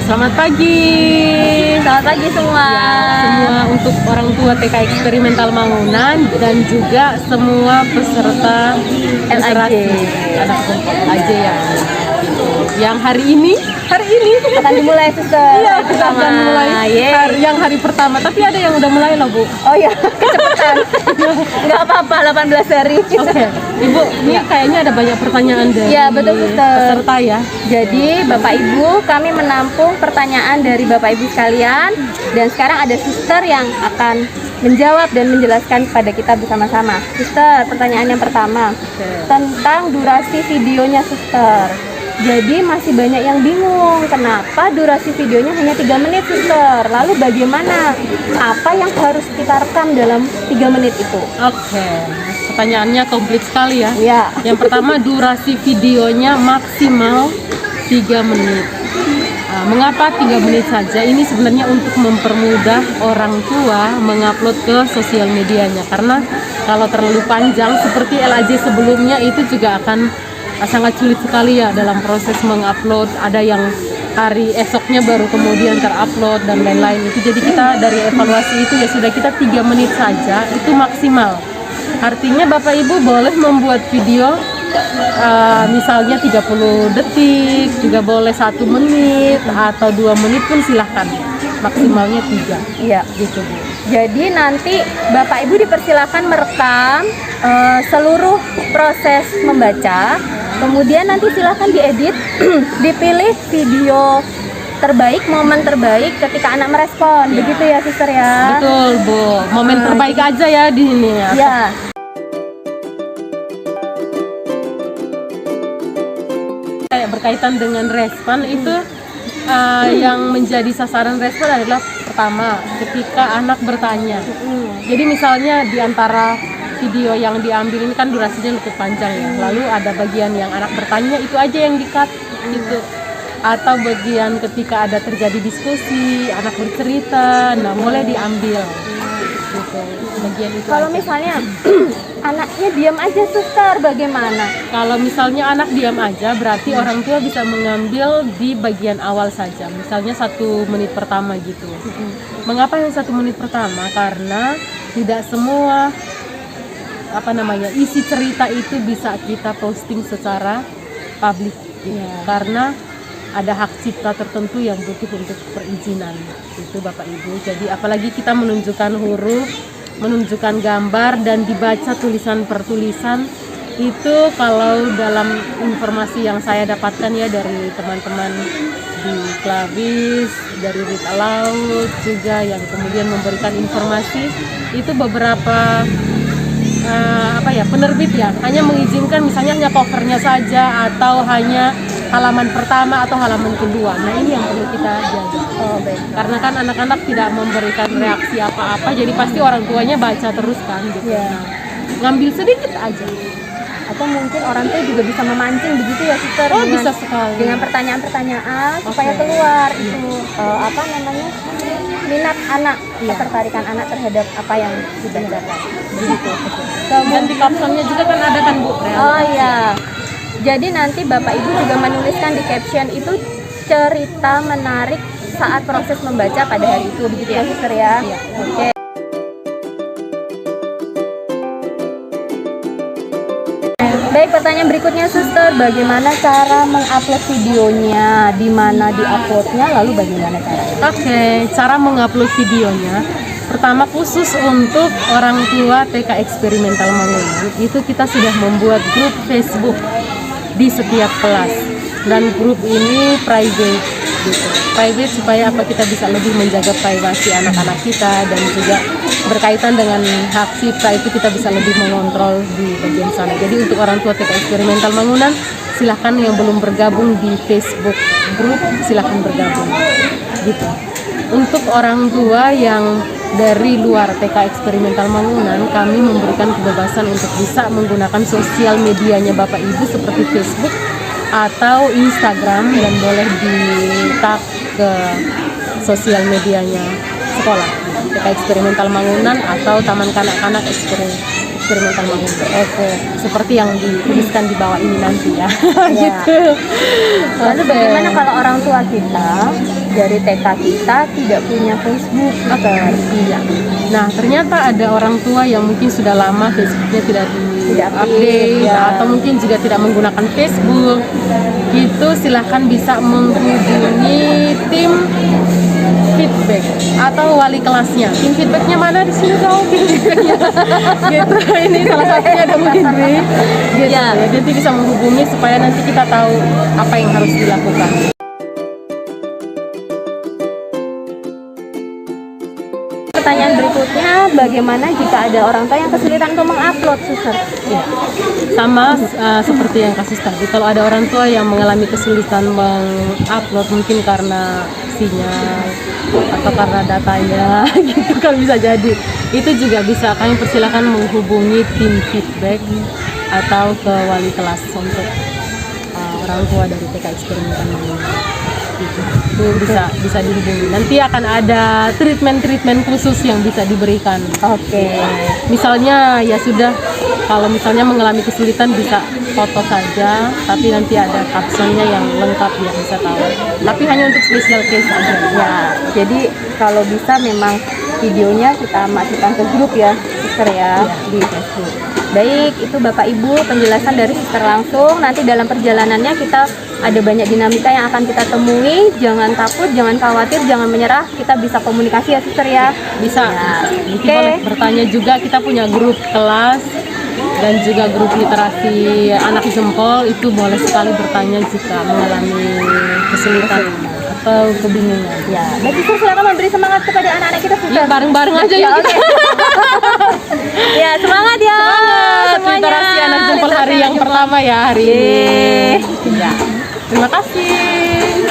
Selamat pagi. Selamat pagi semua. Semua untuk orang tua TK Eksperimental Mangunan dan juga semua peserta LAJ. anak LAJ yang hari ini Akan dimulai suster. iya kita akan mulai hari pertama, tapi ada yang udah mulai loh Bu. Oh ya, kecepatan. Nggak apa-apa, 18 hari. Oke, Ibu, ini kayaknya ada banyak pertanyaan dari Ya, betul, suster. peserta ya. Jadi Bapak Ibu, kami menampung pertanyaan dari Bapak Ibu sekalian. Dan sekarang ada suster yang akan menjawab dan menjelaskan kepada kita bersama-sama. Suster, pertanyaan yang pertama tentang durasi videonya suster. Jadi masih banyak yang bingung kenapa durasi videonya hanya 3 menit suster. Lalu bagaimana? Apa yang harus kita rekam dalam 3 menit itu? Oke, pertanyaannya komplit sekali ya. Ya. Yang pertama, durasi videonya maksimal 3 menit. Mengapa 3 menit saja? Ini sebenarnya untuk mempermudah orang tua mengupload ke sosial medianya. Karena kalau terlalu panjang seperti LAJ sebelumnya itu juga akan sangat sulit sekali ya dalam proses mengupload. Ada yang hari esoknya baru kemudian terupload dan lain-lain itu. Jadi kita dari evaluasi itu ya sudah kita 3 menit saja itu maksimal. Artinya Bapak Ibu boleh membuat video misalnya 30 detik, juga boleh 1 menit atau 2 menit pun silahkan. Maksimalnya 3. Iya, gitu Bu. Jadi nanti Bapak Ibu dipersilakan merekam seluruh proses membaca. Kemudian nanti silahkan diedit, dipilih video terbaik, momen terbaik ketika anak merespon. Begitu ya suster ya? Betul Bu, momen terbaik aja ya di sini ya. Ya. Kayak berkaitan dengan respon itu yang menjadi sasaran respon adalah pertama ketika anak bertanya. Jadi misalnya di antara video yang diambil ini kan durasinya cukup panjang ya. Lalu ada bagian yang anak bertanya itu aja yang di-cut gitu. Atau bagian ketika ada terjadi diskusi, anak bercerita, nah boleh diambil. Gitu. Bagian itu. Kalau aja. misalnya anaknya diam aja suster, bagaimana? Kalau misalnya anak diam aja, berarti orang tua bisa mengambil di bagian awal saja. Misalnya 1 menit pertama gitu. Mengapa yang 1 menit pertama? Karena tidak semua isi cerita itu bisa kita posting secara publik. Gitu. Karena ada hak cipta tertentu yang butuh untuk perizinan. Itu Bapak Ibu. Jadi apalagi kita menunjukkan huruf, menunjukkan gambar dan dibaca tulisan per tulisan, itu kalau dalam informasi yang saya dapatkan ya dari teman-teman di Klavis, dari Read Aloud juga yang kemudian memberikan informasi, itu beberapa penerbit ya hanya mengizinkan misalnya hanya covernya saja atau hanya halaman pertama atau halaman kedua. Nah ini yang perlu kita jaga. Karena kan anak-anak tidak memberikan reaksi apa-apa, jadi pasti orang tuanya baca terus kan gitu. Nah, ngambil sedikit aja. Atau mungkin orang tua juga bisa memancing begitu ya suster, Bisa sekali. dengan pertanyaan-pertanyaan supaya keluar itu minat anak, ketertarikan anak terhadap apa yang dibacakan. Begitu. Dan di captionnya juga kan ada kan Bu. Oh iya. Jadi nanti Bapak Ibu juga menuliskan di caption itu cerita menarik saat proses membaca pada hari itu, begitu ya suster ya? Iya. Oke. Baik, pertanyaan berikutnya suster, bagaimana cara mengupload videonya, di mana diuploadnya, lalu bagaimana caranya? Oke, cara mengupload videonya. Pertama khusus untuk orang tua TK Eksperimental Mangunan, itu kita sudah membuat grup Facebook di setiap kelas. Dan grup ini private gitu. Private supaya kita bisa lebih menjaga privasi anak-anak kita, dan juga berkaitan dengan hak cipta itu kita bisa lebih mengontrol di bagian sana. Jadi untuk orang tua TK Eksperimental Mangunan, silahkan yang belum bergabung di Facebook grup silahkan bergabung gitu. Untuk orang tua yang dari luar TK Eksperimental Mangunan, kami memberikan kebebasan untuk bisa menggunakan sosial medianya Bapak Ibu seperti Facebook atau Instagram, dan boleh di-tag ke sosial medianya sekolah TK Eksperimental Mangunan atau Taman Kanak-kanak Eksperimental Mangunkuh. Oke. Seperti yang dituliskan di bawah ini nanti ya. Ya. Gitu. Lalu Oke. bagaimana kalau orang tua kita dari TK kita tidak punya Facebook? Iya. Nah, ternyata ada orang tua yang mungkin sudah lama Facebooknya tidak Tidak update update, ya. atau mungkin juga tidak menggunakan Facebook. Itu silahkan bisa menghubungi tim feedback atau wali kelasnya. Tim feedbacknya mana di sini dong? Tim feedbacknya. Gitu. Ini salah satunya ada Bu Indri. Gitu. Ya. Jadi bisa menghubungi supaya nanti kita tahu apa yang harus dilakukan. Pertanyaan berikutnya, bagaimana jika ada orang tua yang kesulitan untuk mengupload, Suster? Ya, sama seperti yang kasus tadi. Kalau ada orang tua yang mengalami kesulitan mengupload mungkin karena sinyal atau karena datanya, gitu kan bisa jadi. Itu juga bisa kami persilakan menghubungi tim feedback atau ke wali kelas untuk orang tua dari TK Eksperimental Mangunkuh. Itu bisa dihubungi. Nanti akan ada treatment khusus yang bisa diberikan. Oke. Misalnya ya sudah, kalau misalnya mengalami kesulitan bisa foto saja, tapi nanti ada captionnya yang lengkap biar bisa tahu. Tapi hanya untuk special case saja. Ya, jadi kalau bisa memang videonya kita masukkan ke grup ya, Suster ya, di Facebook. Baik, itu Bapak Ibu penjelasan dari Suster langsung. Nanti dalam perjalanannya kita ada banyak dinamika yang akan kita temui. Jangan takut, jangan khawatir, jangan menyerah. Kita bisa komunikasi ya, Suster ya. Bisa. Ya, Nanti oke. boleh bertanya juga, kita punya grup kelas dan juga grup literasi anak jempol, itu boleh sekali bertanya jika mengalami kesulitan atau kebingungan. Ya, baik Suster, silakan memberi semangat kepada anak-anak kita, Suster. Ya, bareng-bareng aja Ya, yuk oke. Ya, semangat ya. Semangat literasi anak jempol hari yang pertama ya hari ini. Yeay. Ya. Terima kasih.